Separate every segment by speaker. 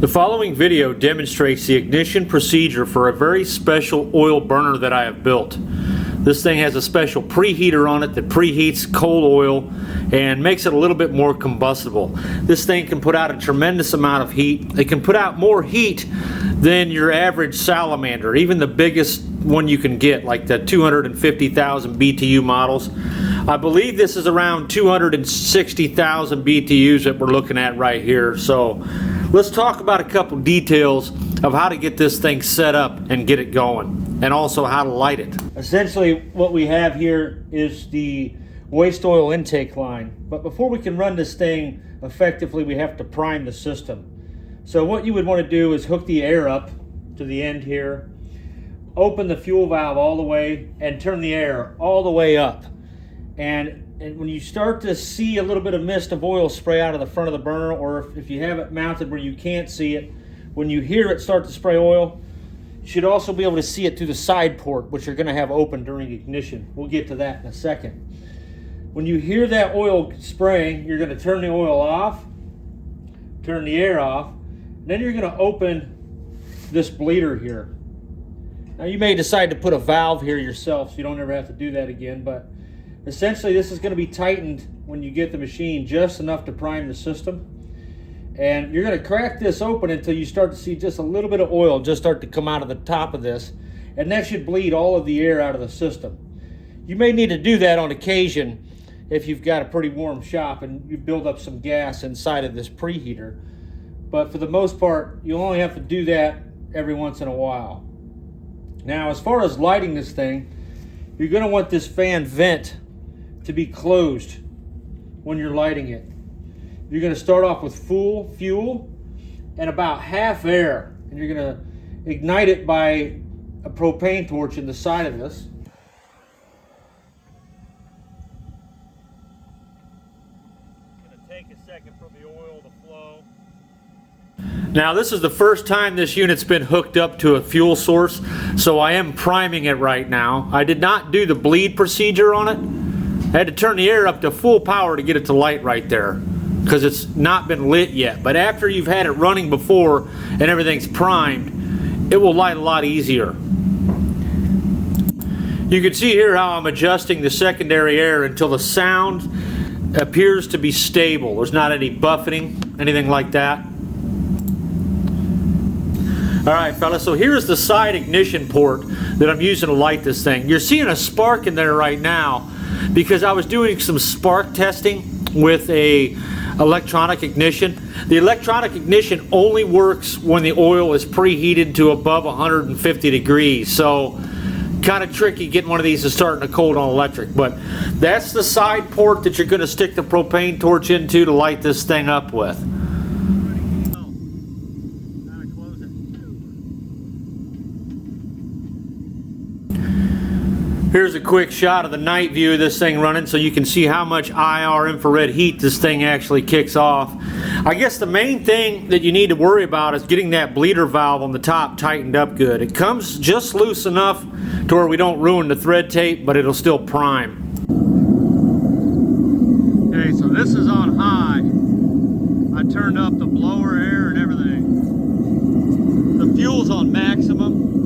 Speaker 1: The following video demonstrates the ignition procedure for a very special oil burner that I have built. This thing has a special preheater on it that preheats coal oil and makes it a little bit more combustible. This thing can put out a tremendous amount of heat. It can put out more heat than your average salamander, even the biggest one you can get, like the 250,000 BTU models. I believe this is around 260,000 BTUs that we're looking at right here. So let's talk about a couple details of how to get this thing set up and get it going, and also how to light it. Essentially what we have here is the waste oil intake line, but before we can run this thing effectively we have to prime the system. So what you would want to do is hook the air up to the end here, open the fuel valve all the way and turn the air all the way up. And when you start to see a little bit of mist of oil spray out of the front of the burner, or if you have it mounted where you can't see it, when you hear it start to spray oil, you should also be able to see it through the side port, which you're going to have open during ignition. We'll get to that in a second. When you hear that oil spraying, you're going to turn the oil off, turn the air off, then you're going to open this bleeder here. Now you may decide to put a valve here yourself so you don't ever have to do that again, but essentially this is going to be tightened when you get the machine just enough to prime the system. And you're going to crack this open until you start to see just a little bit of oil just start to come out of the top of this, and that should bleed all of the air out of the system. You may need to do that on occasion if you've got a pretty warm shop and you build up some gas inside of this preheater, but for the most part you'll only have to do that every once in a while. Now as far as lighting this thing, you're going to want this fan vent to be closed when you're lighting it. You're going to start off with full fuel and about half air, and you're going to ignite it by a propane torch in the side of this. It's going to take a second for the oil to flow. Now this is the first time this unit's been hooked up to a fuel source, so I am priming it right now. I did not do the bleed procedure on it. I had to turn the air up to full power to get it to light right there, because it's not been lit yet. But after you've had it running before and everything's primed, it will light a lot easier. You can see here how I'm adjusting the secondary air until the sound appears to be stable. There's not any buffeting, anything like that. Alright fellas, so here's the side ignition port that I'm using to light this thing. You're seeing a spark in there right now because I was doing some spark testing with a electronic ignition. The electronic ignition only works when the oil is preheated to above 150 degrees, so kind of tricky getting one of these to start in a cold on electric. But that's the side port that you're going to stick the propane torch into to light this thing up with. Here's a quick shot of the night view of this thing running so you can see how much IR infrared heat this thing actually kicks off. I guess the main thing that you need to worry about is getting that bleeder valve on the top tightened up good. It comes just loose enough to where we don't ruin the thread tape, but it'll still prime. Okay, so this is on high. I turned up the blower air and everything. The fuel's on maximum.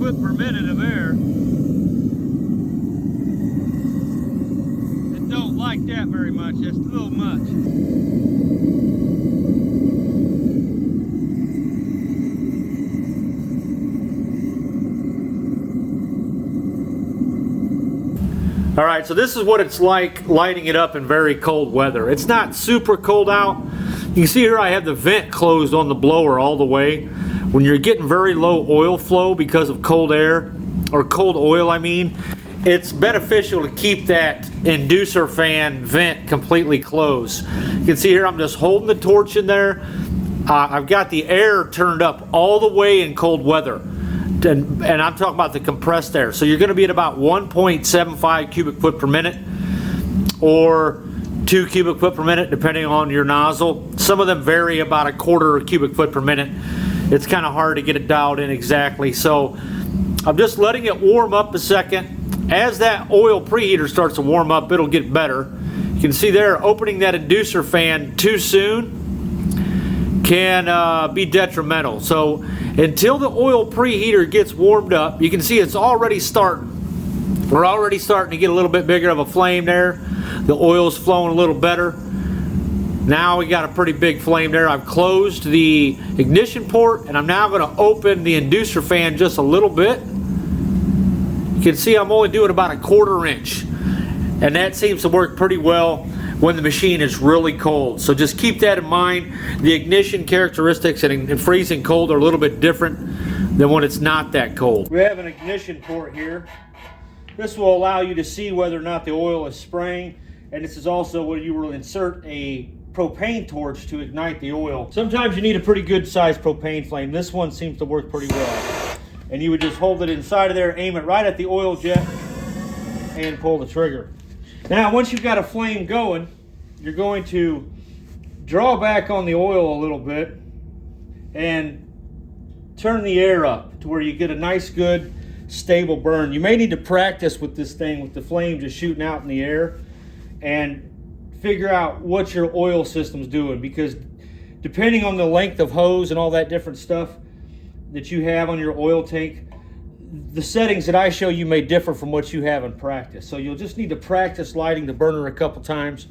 Speaker 1: Per minute of air. It don't like that very much. That's a little much. Alright, so this is what it's like lighting it up in very cold weather. It's not super cold out. You can see here I have the vent closed on the blower all the way. when you're getting very low oil flow because of cold air, or cold oil I mean, it's beneficial to keep that inducer fan vent completely closed. You can see here I'm just holding the torch in there. I've got the air turned up all the way in cold weather, and I'm talking about the compressed air. So you're going to be at about 1.75 cubic foot per minute, or 2 cubic foot per minute depending on your nozzle. Some of them vary about a quarter cubic foot per minute. It's kind of hard to get it dialed in exactly. So I'm just letting it warm up a second. As that oil preheater starts to warm up, it'll get better. You can see there, opening that inducer fan too soon can be detrimental. So until the oil preheater gets warmed up, you can see it's already starting. We're already starting to get a little bit bigger of a flame there. The oil's flowing a little better. Now we got a pretty big flame there. I've closed the ignition port, and I'm now going to open the inducer fan just a little bit. You can see I'm only doing about a 1/4 inch, and that seems to work pretty well when the machine is really cold. So just keep that in mind. The ignition characteristics in freezing cold are a little bit different than when it's not that cold. We have an ignition port here. This will allow you to see whether or not the oil is spraying, and this is also where you will insert a propane torch to ignite the oil. Sometimes you need a pretty good sized propane flame. This one seems to work pretty well. And you would just hold it inside of there, aim it right at the oil jet, and pull the trigger. Now, once you've got a flame going, you're going to draw back on the oil a little bit and turn the air up to where you get a nice, good, stable burn. You may need to practice with this thing with the flame just shooting out in the air and figure out what your oil system's doing, because depending on the length of hose and all that different stuff that you have on your oil tank, the settings that I show you may differ from what you have in practice. So you'll just need to practice lighting the burner a couple times.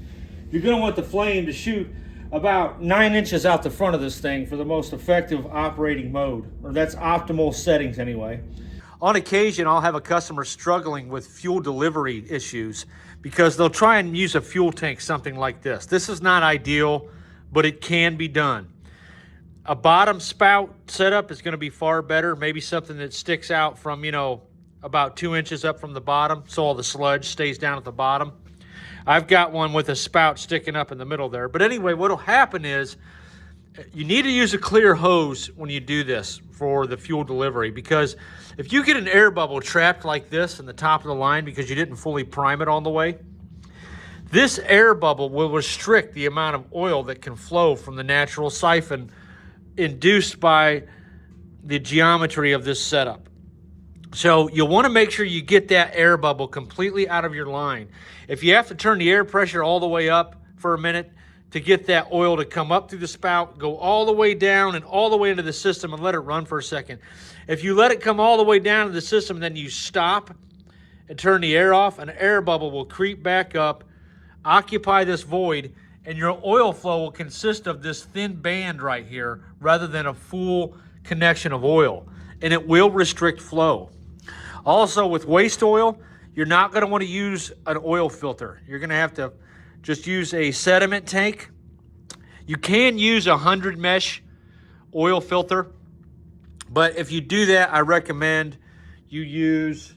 Speaker 1: You're going to want the flame to shoot about 9 inches out the front of this thing for the most effective operating mode, or that's optimal settings anyway. On occasion, I'll have a customer struggling with fuel delivery issues because they'll try and use a fuel tank something like this. This is not ideal, but it can be done. A bottom spout setup is going to be far better. Maybe something that sticks out from, about 2 inches up from the bottom, so all the sludge stays down at the bottom. I've got one with a spout sticking up in the middle there. But anyway, what'll happen is you need to use a clear hose when you do this for the fuel delivery, because if you get an air bubble trapped like this in the top of the line because you didn't fully prime it on the way, this air bubble will restrict the amount of oil that can flow from the natural siphon induced by the geometry of this setup. So you'll want to make sure you get that air bubble completely out of your line. If you have to turn the air pressure all the way up for a minute to get that oil to come up through the spout, go all the way down and all the way into the system and let it run for a second. If you let it come all the way down to the system and then you stop and turn the air off, an air bubble will creep back up, occupy this void, and your oil flow will consist of this thin band right here rather than a full connection of oil, and it will restrict flow. Also, with waste oil, you're not going to want to use an oil filter. You're going to have to just use a sediment tank. You can use a 100 mesh oil filter, but if you do that, I recommend you use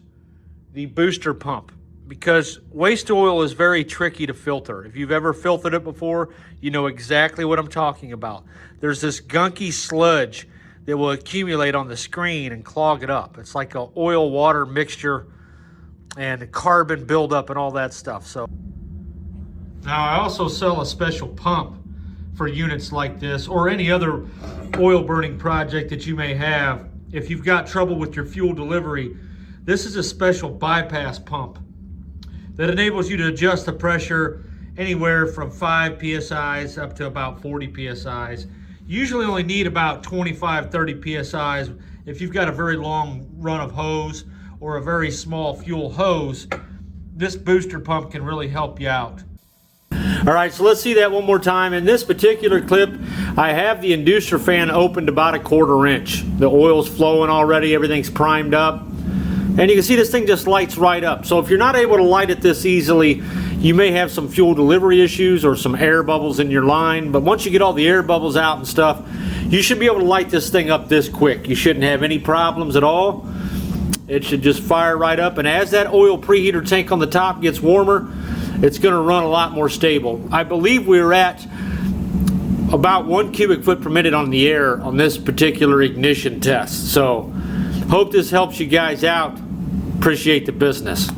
Speaker 1: the booster pump, because waste oil is very tricky to filter. If you've ever filtered it before, you know exactly what I'm talking about. There's this gunky sludge that will accumulate on the screen and clog it up. It's like an oil-water mixture and carbon buildup and all that stuff. So now I also sell a special pump for units like this or any other oil burning project that you may have. If you've got trouble with your fuel delivery, this is a special bypass pump that enables you to adjust the pressure anywhere from 5 psi's up to about 40 psi's. You usually only need about 25, 30 psi's. If you've got a very long run of hose or a very small fuel hose, this booster pump can really help you out. All right, so let's see that one more time. In this particular clip, I have the inducer fan opened about a 1/4 inch. The oil's flowing already, everything's primed up. And you can see this thing just lights right up. So if you're not able to light it this easily, you may have some fuel delivery issues or some air bubbles in your line. But once you get all the air bubbles out and stuff, you should be able to light this thing up this quick. You shouldn't have any problems at all. It should just fire right up, and as that oil preheater tank on the top gets warmer, it's going to run a lot more stable. I believe we're at about 1 cubic foot per minute on the air on this particular ignition test. So hope this helps you guys out. Appreciate the business.